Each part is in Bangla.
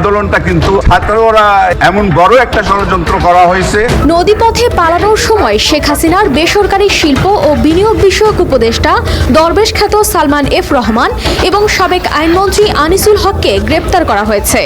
আন্দোলনটা কিন্তু ছাত্ররা এমন বড় একটা ষড়যন্ত্র করা হয়েছে। নদীপথে পালানোর সময় শেখ হাসিনার বেসরকারি শিল্প ও বিনিয়োগ বিষয়ক উপদেষ্টা দরবেশ খ্যাত সালমান এফ রহমান এবং সাবেক আইনমন্ত্রী আনিসুল হককে গ্রেপ্তার করা হয়েছে।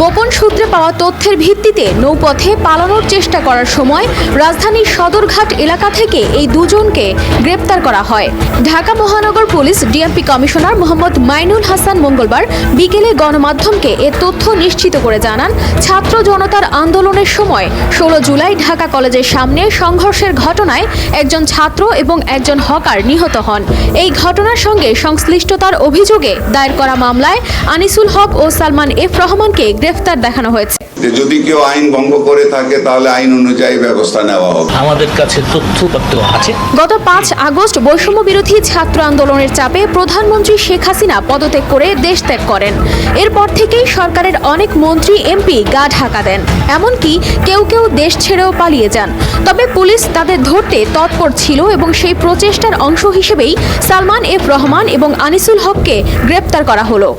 গোপন সূত্রে পাওয়া তথ্যের ভিত্তিতে নৌপথে পালানোর চেষ্টা করার সময় রাজধানীর সদরঘাট এলাকা থেকে এই দুজনকে গ্রেপ্তার করা হয়। ঢাকা মহানগর police DMP commissioner Mohammad Mainul Hasan মঙ্গলবার বিকেলে গণমাধ্যমকে এ তথ্য নিশ্চিত করে জানান, ছাত্র জনতার আন্দোলনের সময় 16 জুলাই ঢাকা কলেজের সামনে সংঘর্ষের ঘটনায় একজন ছাত্র এবং একজন হকার নিহত হন। এই ঘটনার সঙ্গে সংশ্লিষ্টতার অভিযোগে দায়ের করা মামলায় আনিসুল হক ও সালমান এফ রহমানকে গ্রেফতার দেখানো হয়েছে। যদি কেউ আইন ভঙ্গ করে থাকে তাহলে আইন অনুযায়ী ব্যবস্থা নেওয়া হবে। আমাদের কাছে তথ্যপত্র আছে। গত 5 আগস্ট বৈষম্য বিরোধী ছাত্র আন্দোলনের চাপে প্রধানমন্ত্রী শেখ হাসিনা পদত্যাগ করে দেশ ত্যাগ করেন। এরপর থেকেই সরকারের অনেক মন্ত্রী এমপি গা ঢাকা দেন, এমনকি কেউ কেউ দেশ ছেড়েও পালিয়ে যান। তবে পুলিশ তাদের ধরতে তৎপর ছিল এবং সেই প্রচেষ্টার অংশ হিসেবেই সালমান এফ রহমান এবং আনিসুল হককে গ্রেপ্তার করা হলো।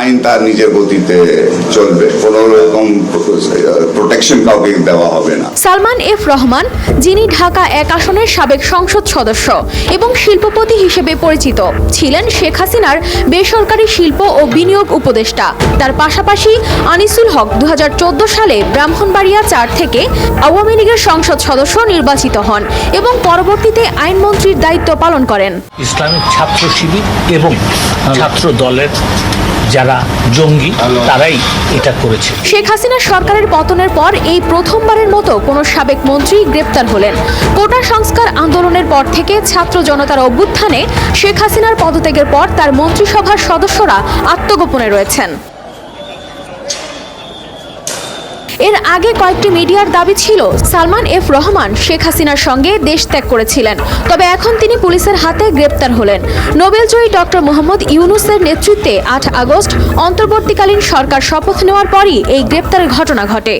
আইন তার নিজের গতিতে চলবে, কোনো রকম প্রোটেকশন কাউকে দেওয়া হবে না। সালমান এফ রহমান, যিনি ঢাকা 1 আসনের সাবেক সংসদ সদস্য এবং শিল্পপতি হিসেবে পরিচিত, ছিলেন শেখ হাসিনার বেসরকারি শিল্প ও বিনিয়োগ উপদেষ্টা। তার পাশাপাশি আনিসুল হক 2014 সালে ব্রাহ্মণবাড়িয়া 4 থেকে আওয়ামী লীগের সংসদ সদস্য নির্বাচিত হন এবং পরবর্তীতে আইনমন্ত্রীর দায়িত্ব পালন করেন। ইসলামিক ছাত্র শিবির এবং ছাত্র দলের যারা জঙ্গি তারাই এটা করেছে। শেখ হাসিনা সরকারের পতনের পর এই প্রথমবারের মতো কোনো সাবেক মন্ত্রী গ্রেপ্তার হলেন। কোটা সংস্কার আন্দোলনের পর থেকে ছাত্র জনতার অভ্যুত্থানে শেখ হাসিনার পদত্যাগের পর তার মন্ত্রিসভার সদস্যরা আত্মগোপনে রয়েছেন। এর আগে কয়েকটি মিডিয়ার দাবি ছিল সালমান এফ রহমান শেখ হাসিনার সঙ্গে দেশ ত্যাগ করেছিলেন, তবে এখন তিনি পুলিশের হাতে গ্রেপ্তার হলেন। নোবেলজয়ী ডক্টর মোহাম্মদ ইউনূসের নেতৃত্বে 8 আগস্ট অন্তর্বর্তীকালীন সরকার শপথ নেওয়ার পরই এই গ্রেপ্তারের ঘটনা ঘটে।